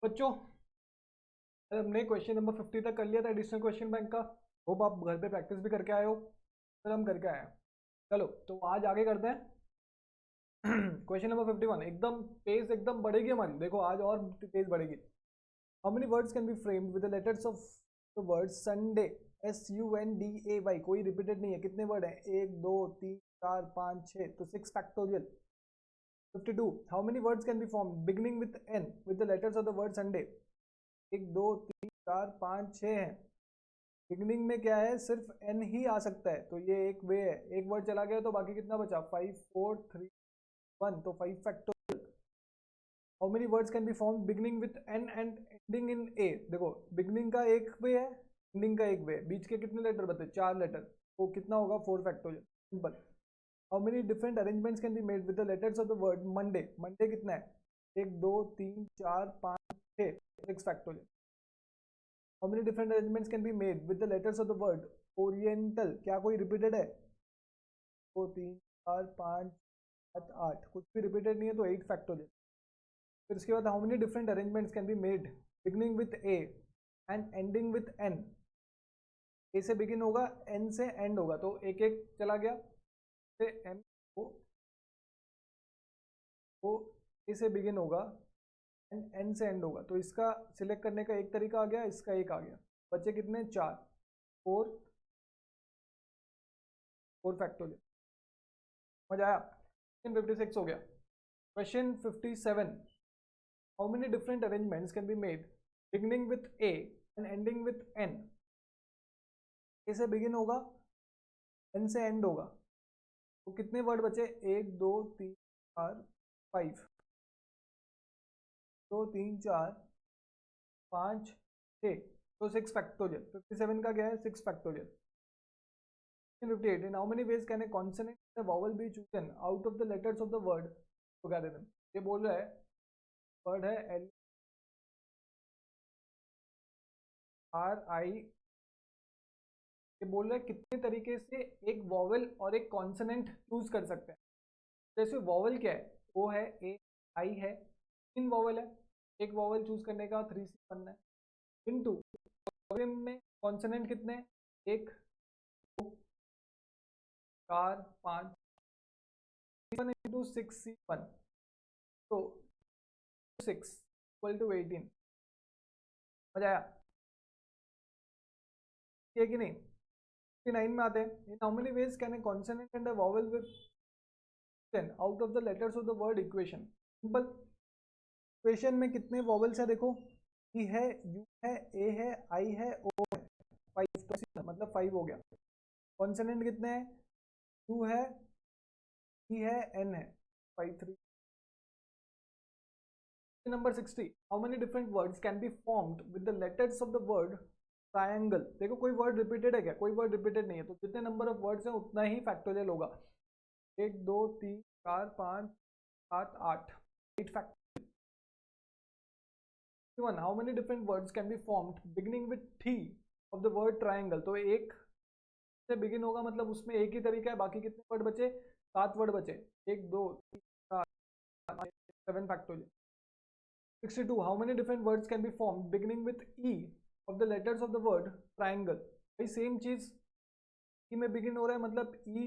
बच्चों हमने question number 50 तक कर लिया था एडिशनल क्वेश्चन बैंक का। होप आप घर पे प्रैक्टिस भी करके आए हो। सर हम करके आए हैं। चलो तो आज आगे करते हैं। क्वेश्चन नंबर 51 एकदम पेज एकदम बढ़ेगी हमारी। देखो आज और पेज बढ़ेगी। How many words can be framed with the letters of the word Sunday SUNDAY। कोई रिपीटेड नहीं है। कितने वर्ड हैं? 1 2 3 4 5 6 तो 6 factorial. 52 how many words can be form beginning with N with the letters of the word Sunday. 1 2 3 4 5 6 है। Beginning में क्या है? सिर्फ N ही आ सकता है, तो ये एक वे है। एक वर्ड चला गया तो बाकी कितना बचा? 5 4 3 1 तो 5 factorial. How many words can be form beginning with N and ending in A। देखो बिगनिंग का एक वे है, एंडिंग का एक वे है। बीच के कितने लेटर बचे? 4 लेटर। तो कितना होगा? 4 factorial. Simple. How many different arrangements can be made with the letters of the word Monday. Monday कितना है? 1 2 3 4 5 6 6 factorial. How many different arrangements can be made with the letters of the word Oriental? क्या कोई repeated है? 2 3 4 5 7 8 कुछ भी repeated नहीं है तो 8 फैक्टोरियल। फिर उसके बाद how many different arrangements can be made beginning with A and ending with N। A से बिगिन होगा, N से एंड होगा, तो एक एक चला गया। से M वो A से बिगिन होगा एंड N से एंड होगा, तो इसका सिलेक्ट करने का एक तरीका आ गया, इसका एक आ गया। बच्चे कितने? 4 4 4 फैक्टोरियल। मजा आया? क्वेश्चन 56 हो गया। Question 57 how many different arrangements can be made beginning with A and ending with N। A से बिगिन होगा, N से एंड होगा, तो कितने वर्ड बचे? 1 2 3 4 5 2 3 4 5 6 तो 6 फैक्टोरियल। 57 का क्या है? 6 factorial. 58 in how many ways can a consonant and a vowel be chosen out of the letters of the word together? ये बोल रहा है वर्ड है LRI। ये बोल रहा है कितने तरीके से एक वॉवल और एक कॉन्सोनेंट चूज कर सकते हैं। जैसे वॉवल क्या है? ओ है, ए आई है, 3 वॉवल है। एक वॉवल चूज करने का 3C बनना है। इनटू में कॉन्सोनेंट कितने हैं? 1 2 4 5 1 इंटू 6C1 तो 6 इक्वल टू 18। मजा आया कि नहीं? 59 में आते हैं। इन how many veg can a consonant and a vowel with out of the letters of the word equation. Simple. Equation में कितने वॉवल्स है? देखो ई है, यू है, ए है, आई है, ओ है। 5 तो मतलब 5 हो गया। कॉन्सोनेंट कितने हैं? यू है, ई है, एन है। 5 3 number 60 how many different words can be formed with the letters of the word triangle. देखो कोई वर्ड रिपीटेड है क्या? कोई वर्ड रिपीटेड नहीं है, तो जितने नंबर ऑफ वर्ड्स हैं उतना ही फैक्टोरियल होगा। 1 2 3 4 5 7 8 8 factorial. How many different words can be formed beginning with T of the word triangle. तो एक से बिगिन होगा मतलब उसमें एक ही तरीका है। बाकी कितने वर्ड बचे? 7 वर्ड बचे। 1 2 3 4 5 7 factorial. 62 how many different words can be formed beginning with E of the letters of the word triangle। भाई सेम चीज, ई में बिगिन हो रहा है मतलब ई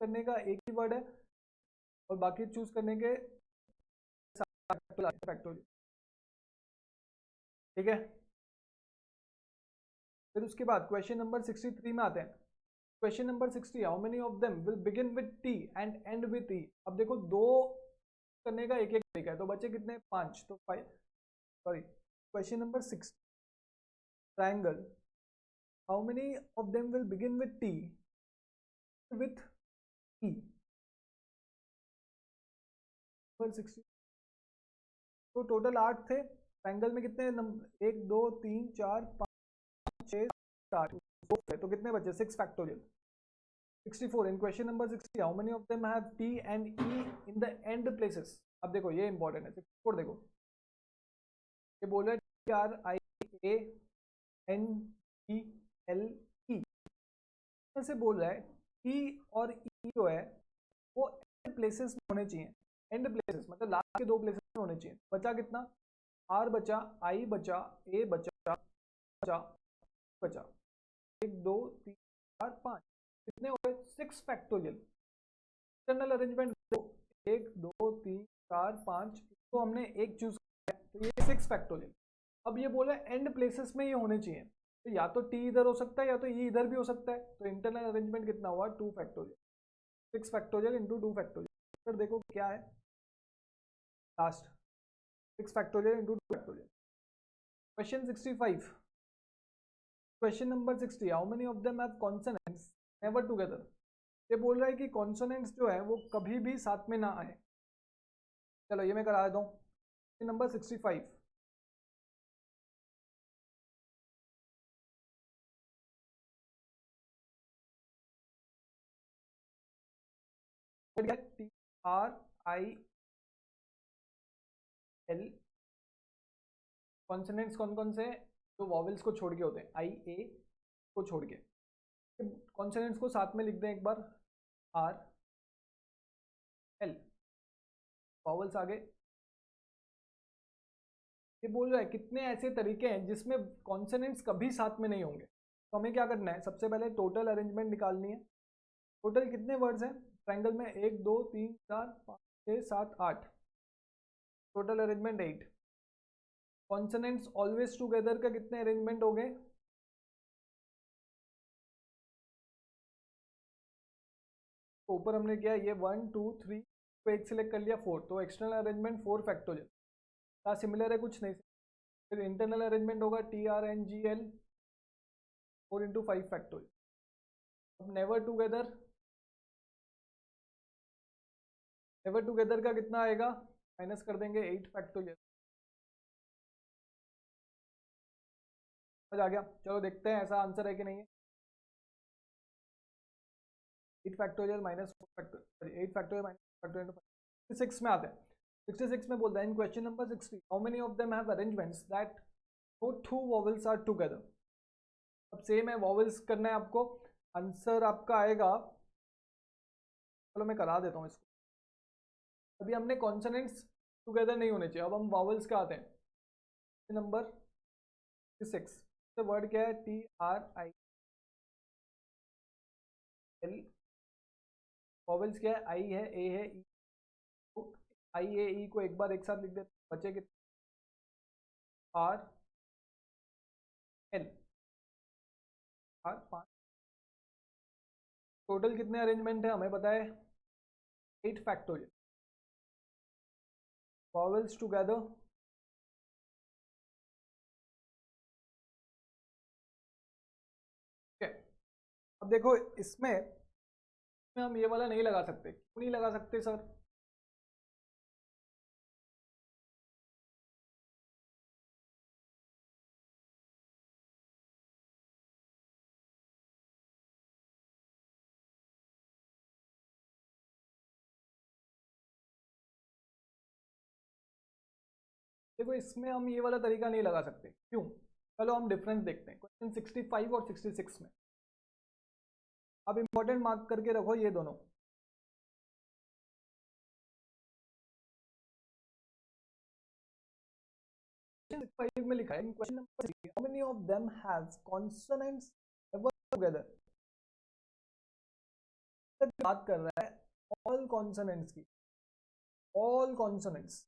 करने का एक ही वर्ड है और बाकी चूज करने के फैक्टोरियल। ठीक है। फिर उसके बाद क्वेश्चन नंबर 63 में आते हैं। Question number 60 how many of them will begin with T and and with E। अब देखो दो करने का एक एक तरीका है, तो बच्चे कितने? 5 तो 5 sorry. Question number 6 triangle how many of them will begin with T with E। 60 तो टोटल 8 थे। ट्रायंगल में कितने नंबर? 1 2 3 4 5 6 7 तो कितने बचे? 6 factorial. 64 in question number 60 how many of them have T and E in the end places. अब देखो ये इंपॉर्टेंट है। 64 देखो ये बोल रहा है TRIANGLE से बोल रहा है T और E जो है वो एंड प्लेसेस में होने चाहिए। एंड प्लेसेस मतलब लास्ट के 2 प्लेसेस में होने चाहिए। बचा कितना? आर बचा, आई बचा, ए बचा, बचा बचा 1 2 3 4 5, कितने हो गए 6 फैक्टोरियल। इंटरनल अरेंजमेंट 1 2 3 4 5, तो हमने एक चूज किया तो ये 6 फैक्टोरियल। अब ये बोला एंड प्लेसेस में ये होने चाहिए, तो या तो टी इधर हो सकता है या तो ये इधर भी हो सकता है, तो इंटरनल अरेंजमेंट कितना हुआ 2 फैक्टोरियल, 6 फैक्टोरियल इंटू 2 फैक्टोरियल। फिर देखो क्या है last, 6 factorial into 2 factorial. Question 65, question number 60, how many of them have consonants never together. ये बोल रहा है कि कॉन्सोनेंट्स जो है वो कभी भी साथ में ना आए। चलो ये मैं करा देता हूँ। Number 65, T R I L, consonants कौन कौन से जो वॉवेल्स को छोड़ के होते हैं, आई ए को छोड़ के। कॉन्सोनेंट्स को साथ में लिख दें एक बार, आर एल, वॉवेल्स आगे। ये बोल रहा है कितने ऐसे तरीके हैं जिसमें कॉन्सोनेंट्स कभी साथ में नहीं होंगे। तो हमें क्या करना है, सबसे पहले टोटल अरेंजमेंट निकालनी है। टोटल कितने वर्ड्स हैं ट्रायंगल में, 1 2 3 4 5 6 7 8, total arrangement 8। Consonants always together का कितने अरेंजमेंट हो गए, तो ऊपर हमने किया ये 1 2 3 को एक सिलेक्ट कर लिया 4, तो एक्सटर्नल अरेंजमेंट 4 फैक्टोरियल। क्या सिमिलर है, कुछ नहीं। फिर इंटरनल अरेंजमेंट होगा T R N G L 4 into 5 factorial. अब नेवर टुगेदर, नेवर टुगेदर का कितना आएगा, माइनस कर देंगे 8 फैक्टोरियल। समझ आ गया। चलो देखते हैं ऐसा आंसर है कि नहीं है। 8 factorial minus 4 factorial, 8 factorial minus factorial 66 में आते हैं। 66 में बोलता है in question number 60 how many of them have arrangements that no two vowels are together. अब सेम है, वॉवेल्स करना है आपको, आंसर आपका आएगा। चलो मैं करा देता हूँ इसको। अभी हमने कॉन्सोनेंट्स टुगेदर नहीं होने चाहिए, अब हम वॉवेल्स का आते हैं। नंबर 6, तो वर्ड क्या है, T R I L, vowels क्या है, आई है, ए है, ई। आई ए ई को एक बार एक साथ लिख देते, बचे कितने, आर एल, आर 5। टोटल कितने अरेंजमेंट है हमें पता है, 8 फैक्टोरियल। वॉवेल्स टुगेदर, ठीक है। अब देखो इसमें हम ये वाला नहीं लगा सकते, क्यों नहीं लगा सकते सर, देखो इसमें हम ये वाला तरीका नहीं लगा सकते, क्यों। चलो हम डिफरेंस देखते हैं क्वेश्चन 65 और 66 में। अब इंपॉर्टेंट मार्क करके रखो ये दोनों। 65 में लिखा है question number 3 how many of them has consonants ever together. बात कर रहा है ऑल कॉन्सोनेंट्स की, ऑल कॉन्सोनेंट्स।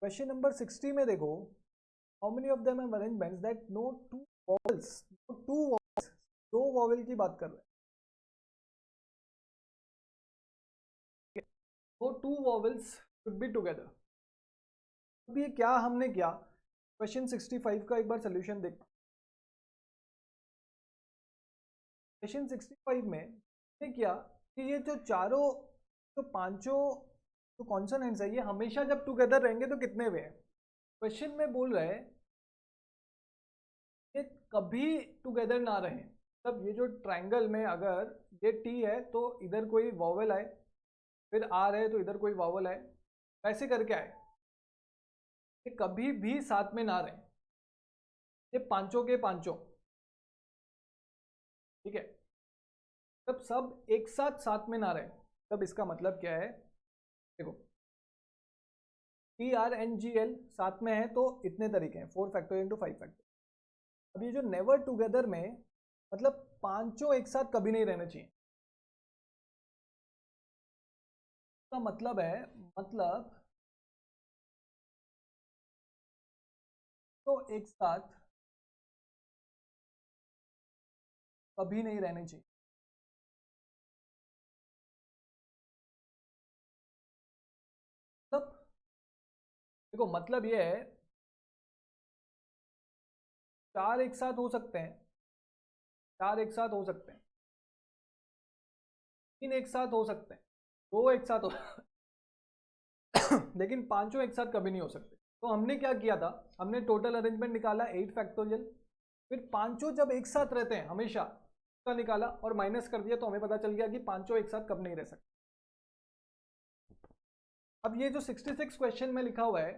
क्वेश्चन नंबर 60 में देखो how many of them have arrangements that no two vowels, no two vowels, दो वॉवेल की बात कर रहे हैं, no two vowels should be together. अब ये क्या हमने किया, क्वेश्चन 65 का एक बार सोल्यूशन देख। क्वेश्चन 65 में ये किया कि ये जो चारों, जो पांचों जो कॉन्सोनेंट्स है ये हमेशा जब टुगेदर रहेंगे तो कितने वे हैं। क्वेश्चन में बोल रहे हैं ये कभी टुगेदर ना रहे, तब ये जो ट्रायंगल में अगर ये टी है तो इधर कोई वॉवेल आए, फिर आर है तो इधर कोई वॉवेल आए, ऐसे करके आए, ये कभी भी साथ में ना रहे, ये पांचों के पांचों, ठीक है। तब सब एक साथ साथ में ना रहे, तब इसका मतलब क्या है, देखो T R N G L साथ में है तो इतने तरीके हैं, 4 फैक्टोरियल इंटू 5 फैक्टोरियल। अब ये जो नेवर टुगेदर में मतलब पांचों एक साथ कभी नहीं रहने चाहिए, का मतलब है, मतलब तो एक साथ कभी नहीं रहने चाहिए। मतलब देखो मतलब ये है, चार एक साथ हो सकते हैं, चार एक साथ हो सकते हैं, तीन एक साथ हो सकते हैं, दो एक साथ हो लेकिन पांचों एक साथ कभी नहीं हो सकते। तो हमने क्या किया था, हमने टोटल अरेंजमेंट निकाला 8 फैक्टोरियल, फिर पांचों जब एक साथ रहते हैं हमेशा का निकाला और माइनस कर दिया, तो हमें पता चल गया कि पांचों एक साथ कब नहीं रह सकते। अब ये जो 66 क्वेश्चन में लिखा हुआ है,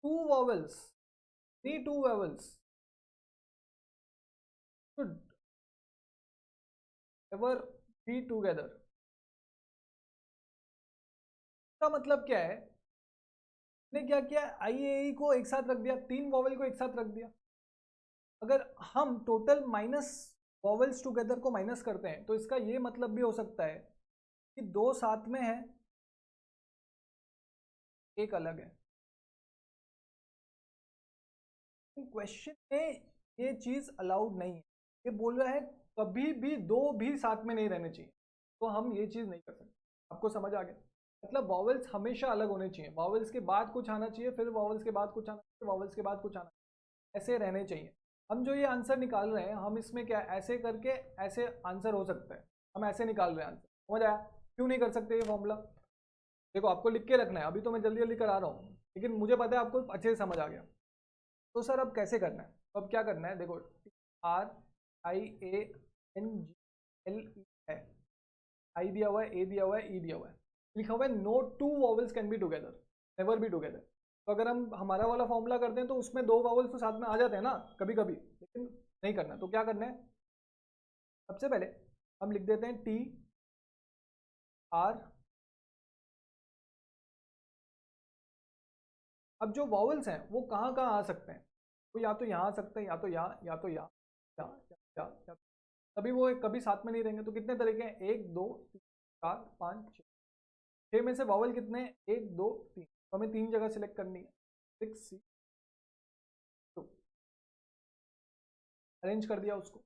two vowels, no two vowels should ever be together, का मतलब क्या है, ने क्या किया, आई ए को एक साथ रख दिया, तीन वॉवल को एक साथ रख दिया। अगर हम टोटल माइनस वॉवल्स टुगेदर को माइनस करते हैं तो इसका ये मतलब भी हो सकता है कि दो साथ में है, एक अलग है। क्वेश्चन में ये चीज अलाउड नहीं है, ये बोल रहा है कभी भी दो भी साथ में नहीं रहने चाहिए, तो हम ये चीज नहीं कर सकते। आपको समझ आ गया, मतलब वॉवल्स हमेशा अलग होने चाहिए, वॉवल्स के बाद कुछ आना चाहिए, फिर वॉवल्स के बाद कुछ आना चाहिए, वॉवल्स के बाद कुछ आना चाहिए, ऐसे रहने चाहिए। हम जो ये आंसर निकाल रहे हैं, हम इसमें क्या ऐसे करके ऐसे आंसर हो सकता है, हम ऐसे निकाल रहे हैं आंसर, समझ आया क्यों नहीं कर सकते ये फॉर्मूला। देखो आपको लिख के रखना है, अभी तो मैं जल्दी जल्दी करा रहा हूँ, लेकिन मुझे पता है आपको अच्छे से समझ आ गया। तो सर अब कैसे करना है, तो अब क्या करना है, देखो R I A N G L E है, आई दिया हुआ है, ए दिया हुआ है, ई दिया हुआ है, लिखा हुआ है no two vowels can be together, never be together. तो अगर हम हमारा वाला फॉर्मूला करते हैं तो उसमें दो वॉवल्स तो साथ में आ जाते हैं ना कभी कभी, लेकिन नहीं करना। तो क्या करना है, सबसे पहले हम लिख देते हैं टी आर, अब जो वॉवल्स हैं वो कहाँ कहाँ आ सकते हैं, वो या तो यहाँ आ सकते हैं, या तो यहाँ, या तो यहाँ, या तभी वो कभी साथ में नहीं रहेंगे। तो कितने तरीके हैं, एक दो तीन चार पाँच छः, छः में से वॉवल कितने हैं, एक दो तीन, तो हमें तीन जगह सिलेक्ट करनी है, 6 2, अरेंज कर दिया उसको।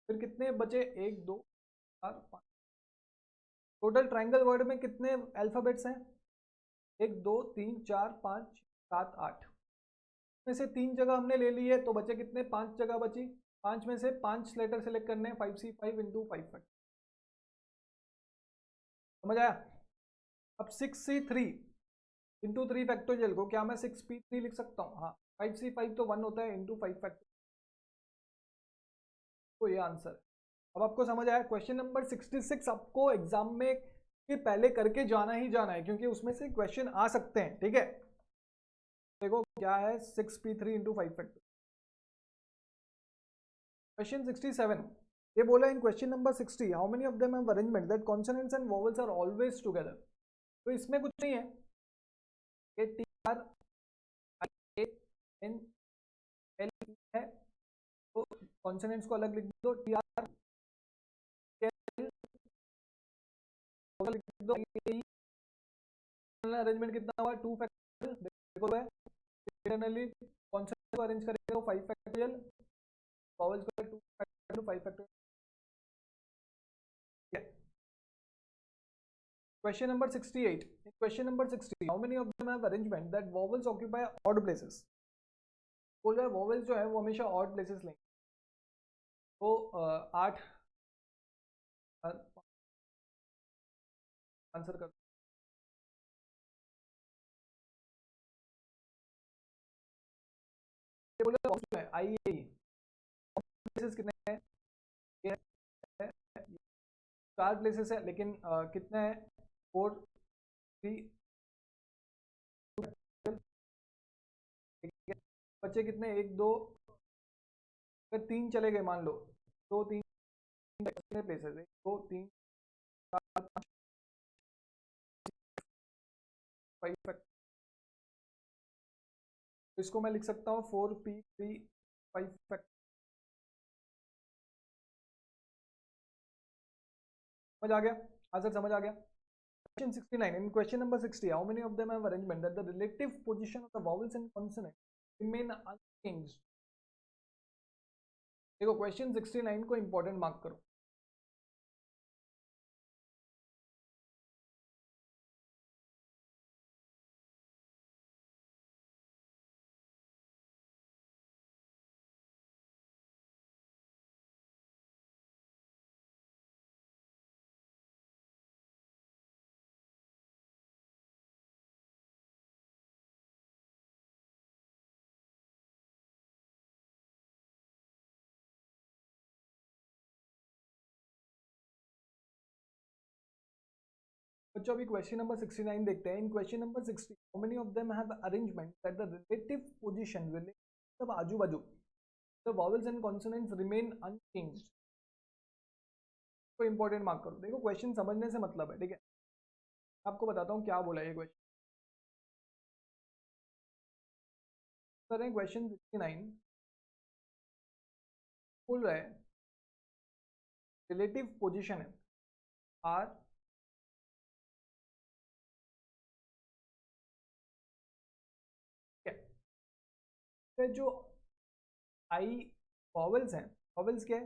फिर कितने बचे, एक दो चार पाँच, टोटल ट्राइंगल वर्ड में कितने अल्फाबेट्स हैं, एक दो तीन चार पाँच सात आठ, में से तीन जगह हमने ले ली है, तो बचे कितने, पांच जगह बची, पांच में से पांच लेटर सेलेक्ट करने हैं, 5C5 इंटू 5 समझ आया। अब 6C3 इंटू 3 फैक्टोरियल को क्या मैं 6P3 लिख सकता हूँ, हाँ 5C5 तो 1 होता है इंटू 5 फैक्टोरियल, तो ये आंसर है। अब आपको समझ आया, क्वेश्चन नंबर 66 आपको एग्जाम में के पहले करके जाना ही जाना है, क्योंकि उसमें से क्वेश्चन आ सकते हैं, ठीक है। देखो क्या है, 6P3 इंटू 5 फैक्टोरियल। क्वेश्चन 67, ये बोला in question number 60 how many of them have arrangement that consonants and vowels are always together. तो इसमें कुछ नहीं है, ये T R I N L है, तो कॉन्सोनेंट्स को अलग लिख दो, टी आर एल लिख दो, अरेंजमेंट कितना हुआ, 2 फैक्टोरियल, देखो है इंटरनली कॉन्सोनेंट्स को अरेंज करेंगे तो 5 फैक्टोरियल, वोवेल्स को 2 factorial 5 factorial. Question number 68. In question number 60, how many of them have arrangement that vowels occupy odd places? बोल रहा है vowels जो है वो हमेशा odd places लेंगे, तो 8 आंसर कर, बोल रहा है vowels जो है आई ए प्लेसेस कितने हैं, ये है, चार प्लेसेस है, लेकिन कितने हैं, 4 3, बच्चे कितने, एक दो, अगर तीन चले गए मान लो, दो तीन, कितने प्लेसेस है, दो तीन चार पाँच 5 तो इसको मैं लिख सकता हूँ 4p3 5 समझ आ गया, आंसर समझ आ गया। Question 69. In question number 60, how many of them have arrangement that the relative position of the vowels and consonants remain unchanged? देखो क्वेश्चन 69 को इंपॉर्टेंट मार्क करो। बच्चों अभी क्वेश्चन नंबर 69 देखते हैं। In question number 60 how many of them have arrangement that the relative position मतलब आजू बाजू the vowels and consonants remain unchanged. तो इंपॉर्टेंट मार्क करो। देखो क्वेश्चन समझने से मतलब है, ठीक है। आपको बताता हूँ क्या बोला ये क्वेश्चन। करें क्वेश्चन 69 बोल रहा है रिलेटिव पोजीशन है आर जो आई वॉवेल्स हैं, वॉवेल्स क्या है,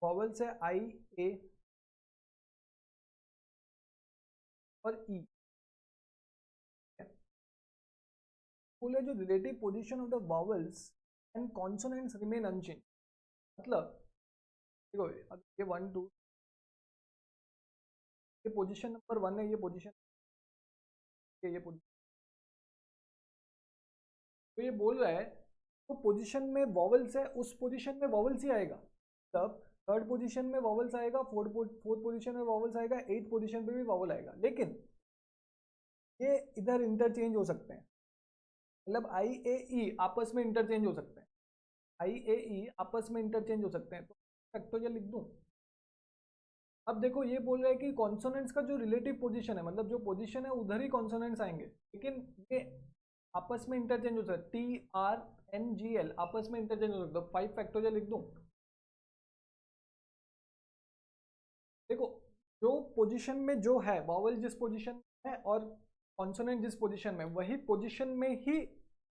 वॉवेल्स है आई ए और ई। बोले जो relative position of the vowels and consonants remain unchange. मतलब देखो ये 1 2 ये पोजीशन नंबर 1 है, ये पोजीशन ये पोजीशन। तो ये बोल रहा है तो पोजीशन में वॉवेल्स है, उस पोजीशन में वॉवेल्स ही आएगा। तब थर्ड पोजीशन में वॉवेल्स आएगा, फोर्थ पोजीशन में वॉवेल्स आएगा, एथ पोजीशन पे भी वॉवेल आएगा। लेकिन ये इधर इंटरचेंज हो सकते हैं, मतलब आई ए ई आपस में इंटरचेंज हो सकते हैं, आई ए ई आपस में इंटरचेंज हो सकते हैं। तो फैक्टोरियल लिख दूं। अब देखो ये बोल रहा है कि कॉन्सोनेंट्स का जो रिलेटिव पोजीशन है, मतलब जो पोजीशन है उधर ही कॉन्सोनेंट्स आएंगे, लेकिन ये आपस में इंटरचेंज हो सकता है। T R N G L आपस में इंटरचेंज हो सकता है। 5 फैक्टोरियल लिख दूं। देखो जो पोजीशन में जो है वॉवल जिस पोजीशन में है और कॉन्सोनेंट जिस पोजीशन में, वही पोजीशन में ही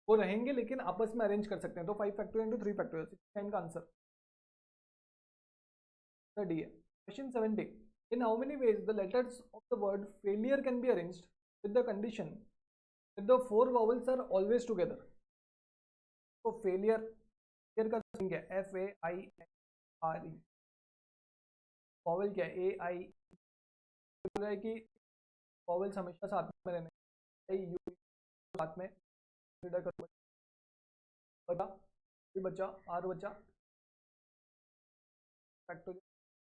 वो रहेंगे, लेकिन आपस में अरेंज कर सकते हैं। तो 5 फैक्टोरियल इंटू 3 फैक्टोरियल, 69 का आंसर डी है। Question 70, in how many ways the letters of the word failure can be arranged with the condition that the 4 vowels are always together. तो फेलियर का स्पेलिंग क्या है? F A I R E. Vowel क्या है? ए आई। बोल रहा है कि वॉवल्स हमेशा साथ में रहने, आई यू साथ में करो। बचा भी बचा आर बचा फैक्टोरियल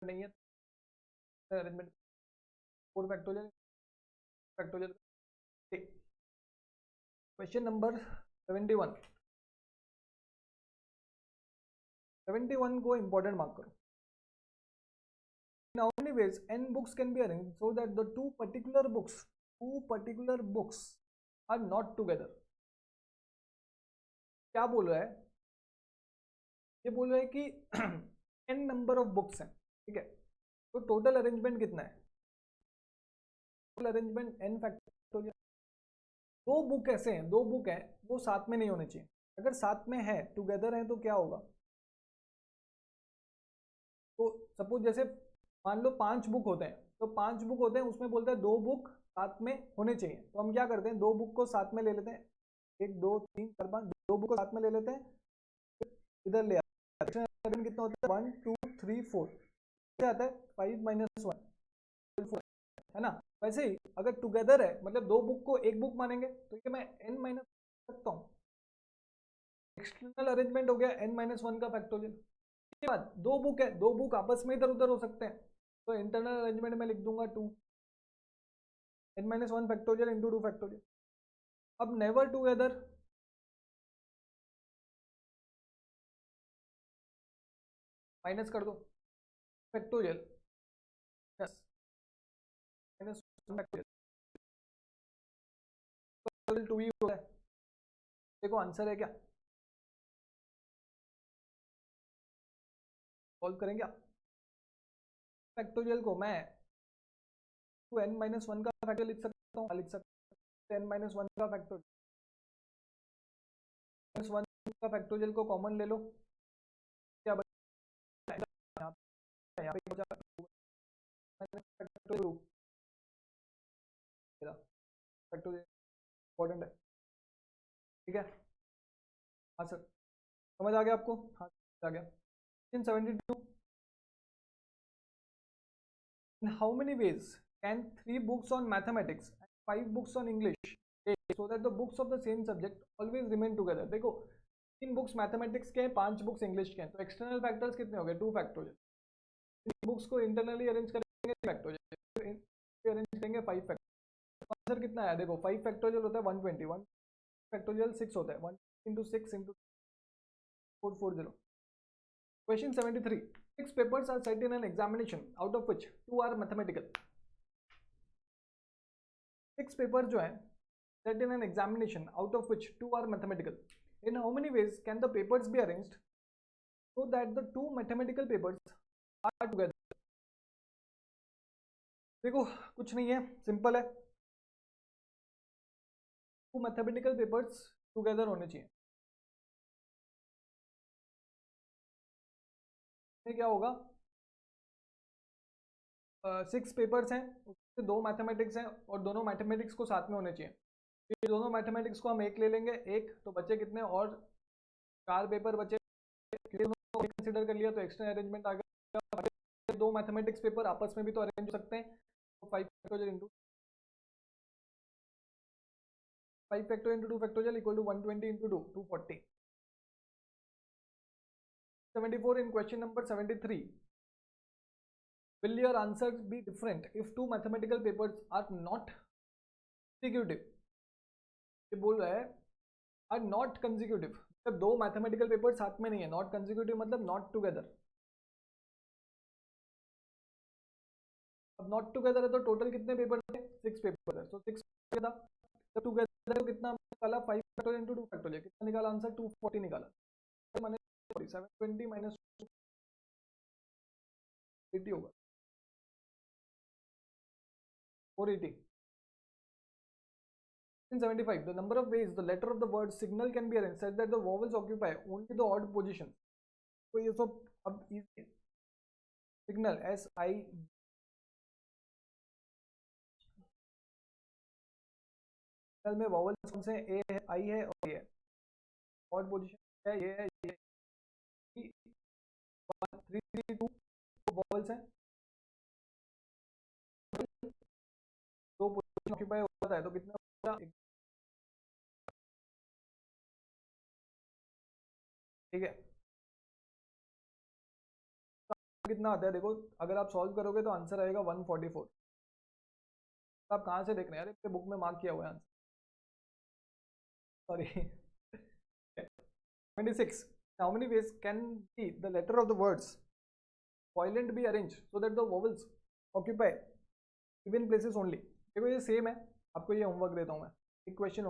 नहीं है, arrangement 4 factorial factorial. Question number 71 को इंपॉर्टेंट मार्क करो। In how many ways n books can be arranged so that the two particular books are not together? क्या बोल रहा है? ये बोल रहा है कि n नंबर ऑफ बुक्स हैं, ठीक है। तो टोटल अरेंजमेंट कितना है? Total arrangement n factorial. दो बुक ऐसे हैं, दो बुक हैं, वो साथ में नहीं होने चाहिए। अगर साथ में है, टुगेदर है, तो क्या होगा? तो सपोज जैसे मान लो 5 बुक होते हैं, तो 5 बुक होते हैं, उसमें बोलता है 2 बुक साथ में होने चाहिए। तो हम क्या करते हैं, 2 बुक को साथ में ले लेते हैं, 1 2 3 4 5, 2 बुक को साथ में ले लेते हैं, इधर ले आते हैं। कितना होता है? 1 2 3 4 क्या आता है? 5 माइनस 1 है ना। वैसे ही अगर टुगेदर है, मतलब 2 बुक को एक बुक मानेंगे, तो ये मैं n माइनस सकता हूँ। एक्सटर्नल अरेंजमेंट हो गया n-1 का फैक्टोरियल। इसके बाद 2 बुक है, 2 बुक आपस में इधर उधर हो सकते हैं, तो इंटरनल अरेंजमेंट में लिख दूंगा 2 n-1 फैक्टोरियल इंटू 2 फैक्टोरियल। अब नेवर टुगेदर, माइनस कर दो फैक्टोरियल, यस माइनस 1 फैक्टोरियल 2 ही होता है। देखो आंसर है क्या, सॉल्व करेंगे आप। फैक्टोरियल को मैं 2n-1 का फैक्टोरियल लिख सकता हूँ, लिख सकता हूँ n-1 का फैक्टोरियल, -1 का फैक्टोरियल को कॉमन ले लो, क्या बचा यहाँ पे बचा फैक्टोरियल इंपॉर्टेंट है, ठीक है। हाँ सर, समझ आ गया आपको? हाँ आ गया। 72 in how many ways can 3 books on mathematics and 5 books on English so that the books of the same subject always remain together? देखो 3 बुक्स मैथमेटिक्स के हैं, 5 बुक्स इंग्लिश के हैं, तो एक्सटर्नल फैक्टर्स कितने हो गए? 2 फैक्टोरियल। बुक्स को इंटरनली अरेंज करेंगे फैक्टोरियल, अरेंज करेंगे 5 फैक्टोरियल। आंसर कितना आया देखो, 5 फैक्टोरियल होता है 120, 1 फैक्टोरियल 6 होता है, 1 into 6 into 440। Question 73. 6 papers are set in an examination, out of which 2 are mathematical. 6 papers जो है set in an examination, out of which 2 are mathematical. In how many ways can the papers be arranged so that the 2 mathematical papers are together? देखो कुछ नहीं है, simple है, 2 mathematical papers together होने चाहिए। क्या होगा, 6 पेपर्स हैं, उसमें 2 मैथमेटिक्स हैं और दोनों मैथमेटिक्स को साथ में होने चाहिए। ये दोनों मैथमेटिक्स को हम एक ले लेंगे, एक तो बचे कितने, और 4 पेपर बचे, कंसिडर कर लिया तो एक्स्ट्रा अरेंजमेंट आ गया। 2 मैथमेटिक्स पेपर आपस में भी तो अरेंज हो सकते हैं, तो 5 factorial into 2 factorial equal to 120 into 2 240। 74 in question number 73. Will your answers be different if 2 mathematical papers are not consecutive? ये बोल रहा है are not consecutive, मतलब 2 मैथमेटिकल पेपर साथ में नहीं है, नॉट कंसेक्यूटिव मतलब नॉट टुगेदर। अब नॉट टुगेदर है तो टोटल कितने पेपर थे? 6 पेपर है, तो 6 था, तो टुगेदर कितना निकाला, 5 फैक्टोरियल इंटू 2 फैक्टोरियल, कितना निकाला आंसर? 240 निकाला, माइनस 720 माइनस 80 होगा 480। 75. The number of ways the letter of the word signal can be arranged such that the vowels occupy only the odd position. तो ये सब अब इजी, सिग्नल SI में vowels कौन से हैं? ए है, आई है और ये है। ऑड पोजीशन है, ये है, ये 1 3 3 2 वॉवल्स हैं, 2 पोजीशन ऑक्यूपाई होता है, तो कितना होगा? ठीक है, कितना आता है देखो, अगर आप सॉल्व करोगे तो आंसर आएगा 144। आप कहाँ से देख रहे हैं यार, इसके बुक में मार्क किया हुआ है answer, sorry. 26. How many ways can the letter of the words violent be arranged so that the vowels occupy even places only? देखो ये सेम है, आपको ये होमवर्क देता हूँ मैं, एक क्वेश्चन